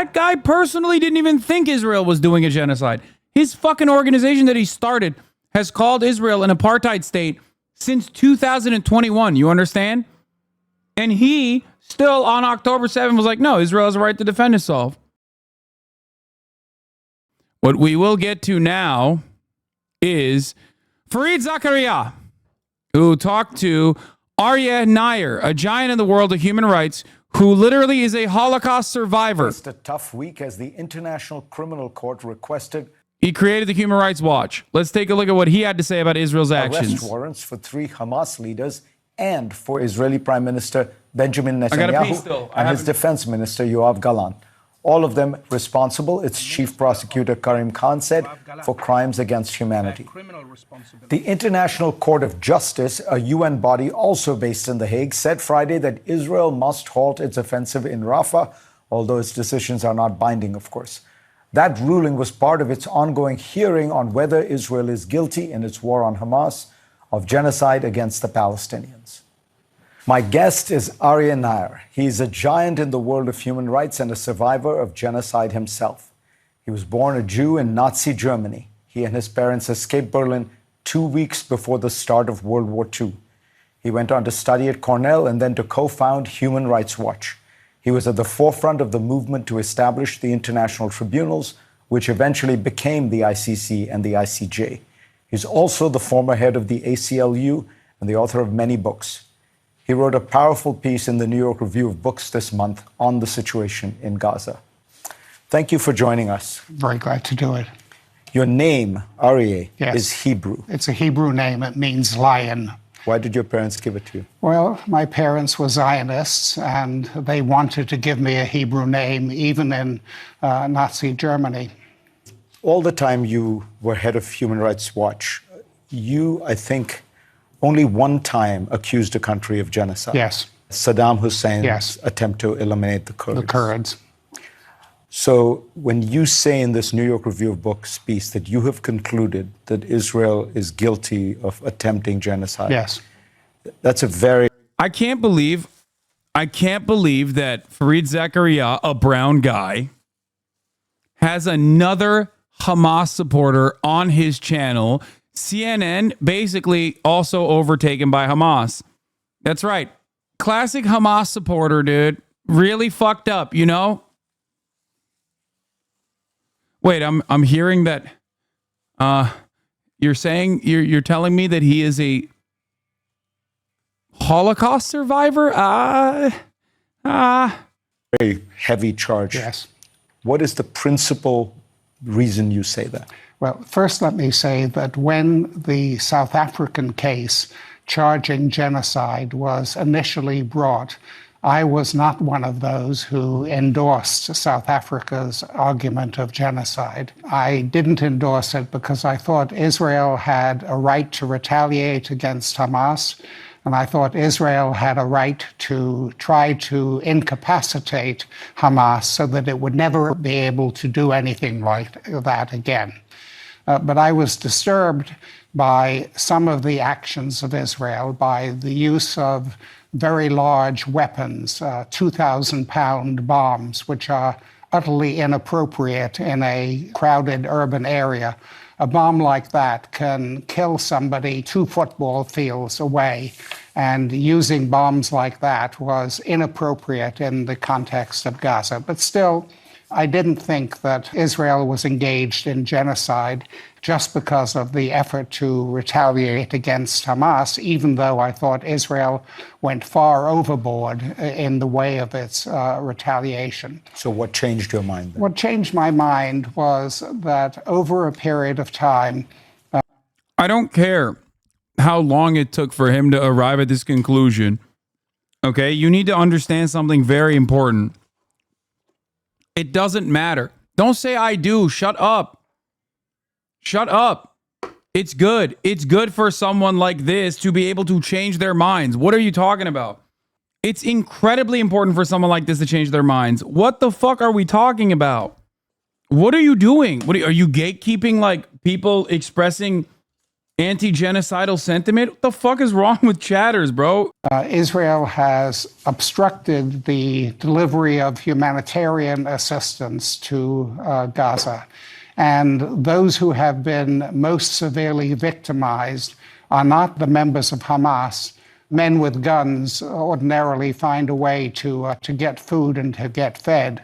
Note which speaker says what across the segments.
Speaker 1: That guy personally didn't even think Israel was doing a genocide. His fucking organization that he started has called Israel an apartheid state since 2021. You understand? And he still on October 7th was like, no, Israel has a right to defend itself. What we will get to now is Fareed Zakaria, who talked to Aryeh Neier, a giant in the world of human rights, who literally is a Holocaust survivor.
Speaker 2: It's a tough week as the International Criminal Court requested.
Speaker 1: He created the Human Rights Watch. Let's take a look at what he had to say about Israel's actions.
Speaker 2: Arrest warrants for 3 Hamas leaders and for Israeli Prime Minister Benjamin Netanyahu and his defense minister Yoav Gallant. All of them responsible, its chief prosecutor Karim Khan said, for crimes against humanity. The International Court of Justice, a UN body also based in The Hague, said Friday that Israel must halt its offensive in Rafah, although its decisions are not binding, of course. That ruling was part of its ongoing hearing on whether Israel is guilty in its war on Hamas of genocide against the Palestinians. My guest is Aryeh Neier. He is a giant in the world of human rights and a survivor of genocide himself. He was born a Jew in Nazi Germany. He and his parents escaped Berlin 2 weeks before the start of World War II. He went on to study at Cornell and then to co-found Human Rights Watch. He was at the forefront of the movement to establish the international tribunals, which eventually became the ICC and the ICJ. He's also the former head of the ACLU and the author of many books. He wrote a powerful piece in the New York Review of Books this month on the situation in Gaza. Thank you for joining us.
Speaker 3: Very glad to do it.
Speaker 2: Your name, Aryeh,
Speaker 3: Yes.
Speaker 2: is Hebrew.
Speaker 3: It's a Hebrew name. It means lion.
Speaker 2: Why did your parents give it to you?
Speaker 3: Well, my parents were Zionists, and they wanted to give me a Hebrew name, even in Nazi Germany.
Speaker 2: All the time you were head of Human Rights Watch, you, I think, only one time accused a country of genocide.
Speaker 3: Yes.
Speaker 2: Saddam Hussein's
Speaker 3: Yes.
Speaker 2: attempt to eliminate the Kurds.
Speaker 3: The Kurds.
Speaker 2: So when you say in this New York Review of Books piece that you have concluded that Israel is guilty of attempting genocide,
Speaker 3: Yes.
Speaker 2: that's a very...
Speaker 1: I can't believe that Fareed Zakaria, a brown guy, has another Hamas supporter on his channel. CNN basically also overtaken by Hamas. That's right. Classic Hamas supporter, dude. Really fucked up, you know? Wait, I'm hearing that you're saying you're telling me that he is a Holocaust survivor?
Speaker 2: very heavy charge.
Speaker 3: Yes.
Speaker 2: What is the principal reason you say that?
Speaker 3: Well, first let me say that when the South African case charging genocide was initially brought, I was not one of those who endorsed South Africa's argument of genocide. I didn't endorse it because I thought Israel had a right to retaliate against Hamas, and I thought Israel had a right to try to incapacitate Hamas so that it would never be able to do anything like that again. But I was disturbed by some of the actions of Israel, by the use of very large weapons, 2,000-pound bombs, which are utterly inappropriate in a crowded urban area. A bomb like that can kill somebody 2 football fields away, and using bombs like that was inappropriate in the context of Gaza. But still, I didn't think that Israel was engaged in genocide just because of the effort to retaliate against Hamas, even though I thought Israel went far overboard in the way of its retaliation.
Speaker 2: So what changed your mind then?
Speaker 3: What changed my mind was that over a period of time...
Speaker 1: I don't care how long it took for him to arrive at this conclusion. Okay, you need to understand something very important. It doesn't matter. Don't say I do. Shut up. Shut up. It's good. It's good for someone like this to be able to change their minds. What are you talking about? It's incredibly important for someone like this to change their minds. What the fuck are we talking about? What are you doing? Are you gatekeeping like people expressing anti-genocidal sentiment. What the fuck is wrong with chatters, bro?
Speaker 3: Israel has obstructed the delivery of humanitarian assistance to Gaza. And those who have been most severely victimized are not the members of Hamas. Men with guns ordinarily find a way to get food and to get fed.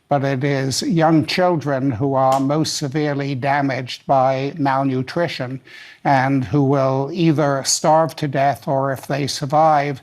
Speaker 3: But it is young children who are most severely damaged by malnutrition and who will either starve to death, or if they survive,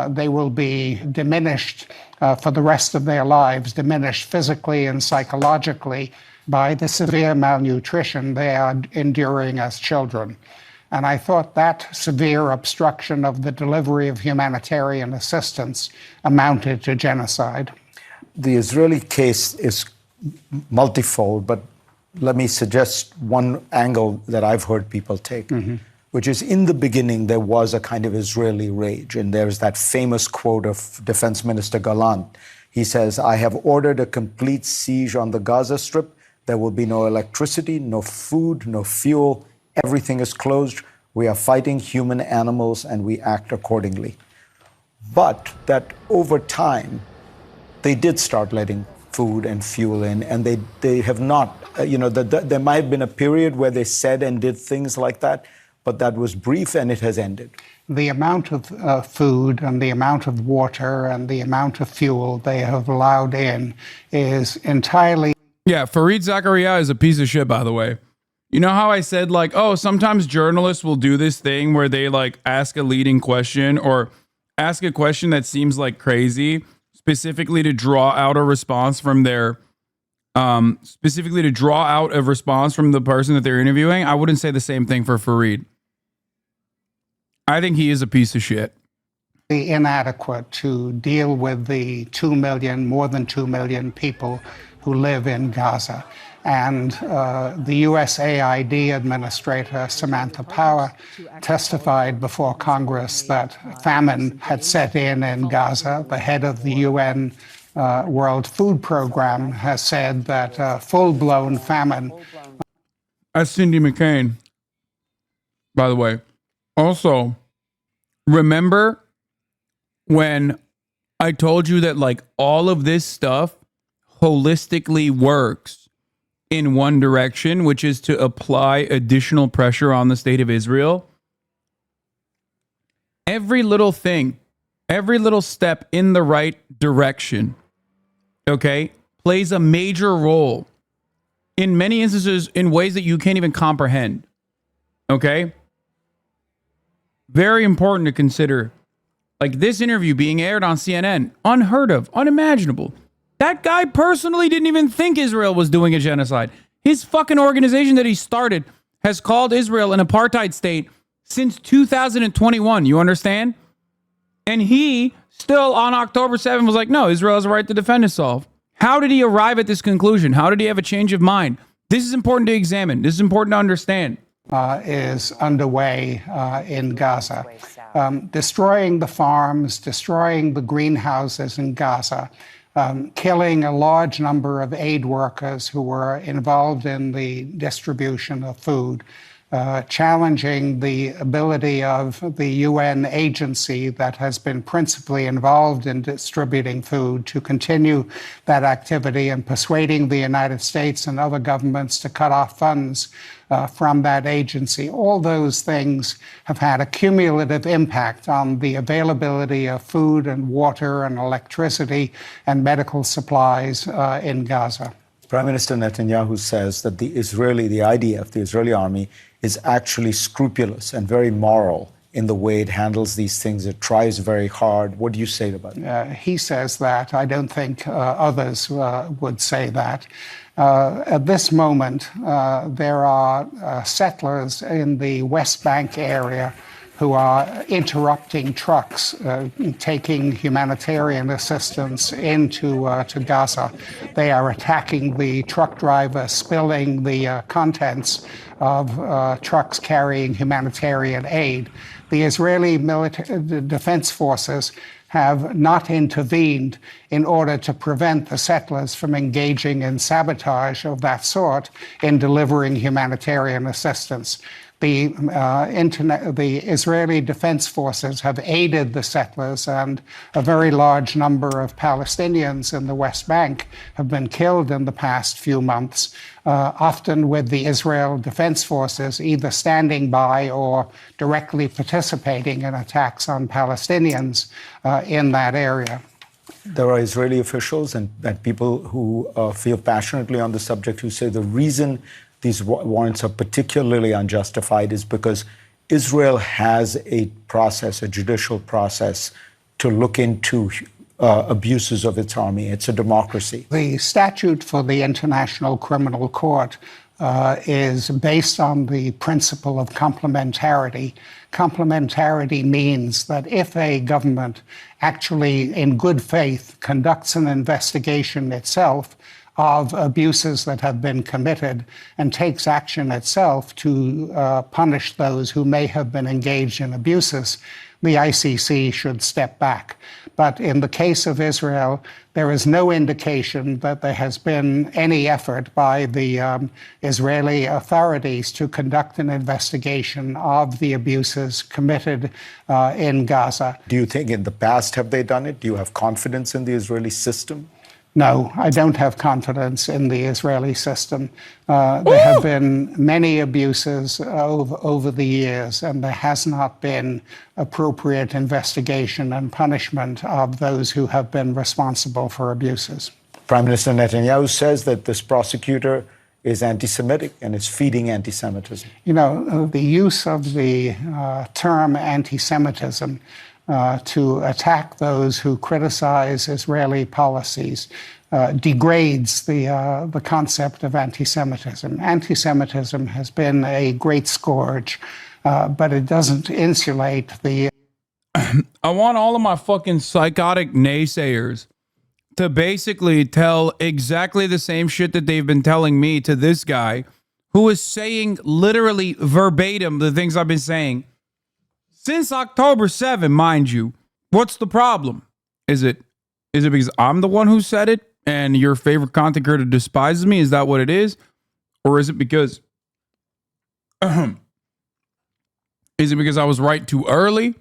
Speaker 3: they will be diminished for the rest of their lives, diminished physically and psychologically by the severe malnutrition they are enduring as children. And I thought that severe obstruction of the delivery of humanitarian assistance amounted to genocide.
Speaker 2: The Israeli case is multifold, but let me suggest one angle that I've heard people take, which is in the beginning, there was a kind of Israeli rage. And there's that famous quote of Defense Minister Gallant. He says, "I have ordered a complete siege on the Gaza Strip. There will be no electricity, no food, no fuel. Everything is closed. We are fighting human animals and we act accordingly." But that over time, they did start letting food and fuel in, and they have not, there might have been a period where they said and did things like that, but that was brief and it has ended.
Speaker 3: The amount of food and the amount of water and the amount of fuel they have allowed in is entirely...
Speaker 1: Yeah, Fareed Zakaria is a piece of shit, by the way. You know how I said, like, oh, sometimes journalists will do this thing where they, like, ask a leading question or ask a question that seems like crazy, specifically to draw out a response from their, the person that they're interviewing. I wouldn't say the same thing for Fareed. I think he is a piece of shit.
Speaker 3: Inadequate to deal with the more than 2 million people who live in Gaza. And the USAID administrator, Samantha Power, testified before Congress that famine had set in Gaza. The head of the UN World Food Program has said that full-blown famine.
Speaker 1: That's Cindy McCain, by the way. Also, remember when I told you that, like, all of this stuff holistically works in one direction, which is to apply additional pressure on the state of Israel? Every little thing, every little step in the right direction, okay, plays a major role in many instances in ways that you can't even comprehend. Okay? Very important to consider. Like this interview being aired on CNN, unheard of, unimaginable. That guy personally didn't even think Israel was doing a genocide. His fucking organization that he started has called Israel an apartheid state since 2021. You understand? And he still on October 7th was like, no, Israel has a right to defend itself. How did he arrive at this conclusion? How did he have a change of mind? This is important to examine. This is important to understand.
Speaker 3: Is underway in Gaza. Destroying the farms, destroying the greenhouses in Gaza, killing a large number of aid workers who were involved in the distribution of food, challenging the ability of the UN agency that has been principally involved in distributing food to continue that activity, and persuading the United States and other governments to cut off funds from that agency. All those things have had a cumulative impact on the availability of food and water and electricity and medical supplies in Gaza.
Speaker 2: Prime Minister Netanyahu says that the IDF, the Israeli army, is actually scrupulous and very moral in the way it handles these things. It tries very hard. What do you say about that?
Speaker 3: He says that. I don't think others would say that. At this moment, there are settlers in the West Bank area who are interrupting trucks taking humanitarian assistance into to Gaza. They are attacking the truck driver, spilling the contents of trucks carrying humanitarian aid. The Israeli defense forces have not intervened in order to prevent the settlers from engaging in sabotage of that sort in delivering humanitarian assistance. The Israeli Defense Forces have aided the settlers, and a very large number of Palestinians in the West Bank have been killed in the past few months, often with the Israel Defense Forces either standing by or directly participating in attacks on Palestinians in that area.
Speaker 2: There are Israeli officials and people who feel passionately on the subject who say the reason these warrants are particularly unjustified is because Israel has a process, a judicial process, to look into abuses of its army. It's a democracy.
Speaker 3: The statute for the International Criminal Court is based on the principle of complementarity. Complementarity means that if a government actually, in good faith, conducts an investigation itself of abuses that have been committed and takes action itself to punish those who may have been engaged in abuses, the ICC should step back. But in the case of Israel, there is no indication that there has been any effort by the Israeli authorities to conduct an investigation of the abuses committed in Gaza.
Speaker 2: Do you think in the past have they done it? Do you have confidence in the Israeli system?
Speaker 3: No, I don't have confidence in the Israeli system. There have been many abuses over the years, and there has not been appropriate investigation and punishment of those who have been responsible for abuses.
Speaker 2: Prime Minister Netanyahu says that this prosecutor is anti-Semitic and is feeding anti-Semitism.
Speaker 3: You know, the use of the term anti-Semitism to attack those who criticize Israeli policies degrades the concept of anti-Semitism. Anti-Semitism has been a great scourge, but it doesn't insulate the...
Speaker 1: I want all of my fucking psychotic naysayers to basically tell exactly the same shit that they've been telling me to this guy who is saying literally verbatim the things I've been saying since October 7, mind you. What's the problem? Is it because I'm the one who said it and your favorite content creator despises me? Is that what it is? Or is it because I was right too early?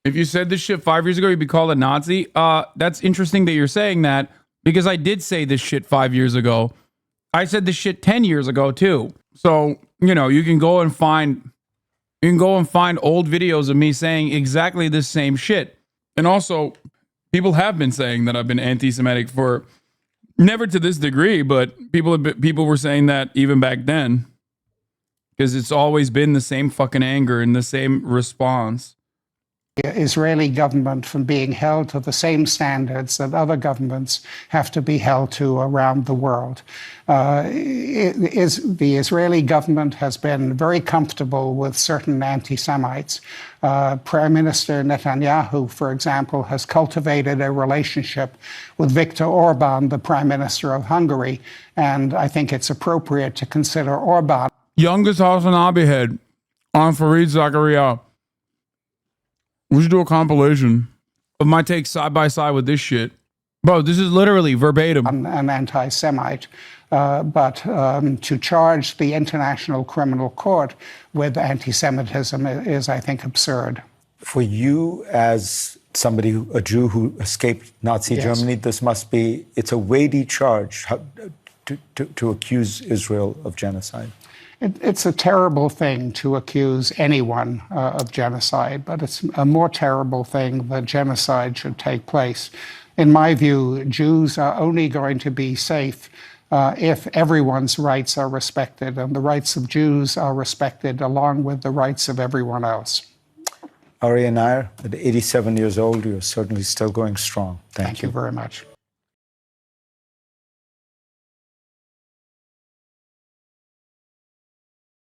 Speaker 1: If you said this shit 5 years ago, you'd be called a Nazi. That's interesting that you're saying that, because I did say this shit 5 years ago. I said this shit 10 years ago too. So, you know, you can go and find old videos of me saying exactly the same shit. And also, people have been saying that I've been anti-Semitic for, never to this degree, but people were saying that even back then, because it's always been the same fucking anger and the same response.
Speaker 3: Israeli government from being held to the same standards that other governments have to be held to around the world. The Israeli government has been very comfortable with certain anti-Semites. Prime Minister Netanyahu, for example, has cultivated a relationship with Viktor Orban, the Prime Minister of Hungary, and I think it's appropriate to consider Orban.
Speaker 1: Youngest HasanAbi head on Fareed Zakaria. We should do a compilation of my takes side by side with this shit. Bro, this is literally verbatim.
Speaker 3: An anti-Semite, but to charge the International Criminal Court with anti-Semitism is, I think, absurd.
Speaker 2: For you, as somebody, a Jew who escaped Nazi Germany, this must be, it's a weighty charge to accuse Israel of genocide.
Speaker 3: It's a terrible thing to accuse anyone of genocide, but it's a more terrible thing that genocide should take place. In my view, Jews are only going to be safe if everyone's rights are respected, and the rights of Jews are respected along with the rights of everyone else.
Speaker 2: Aryeh Neier, at 87 years old, you're certainly still going strong. Thank you
Speaker 3: very much.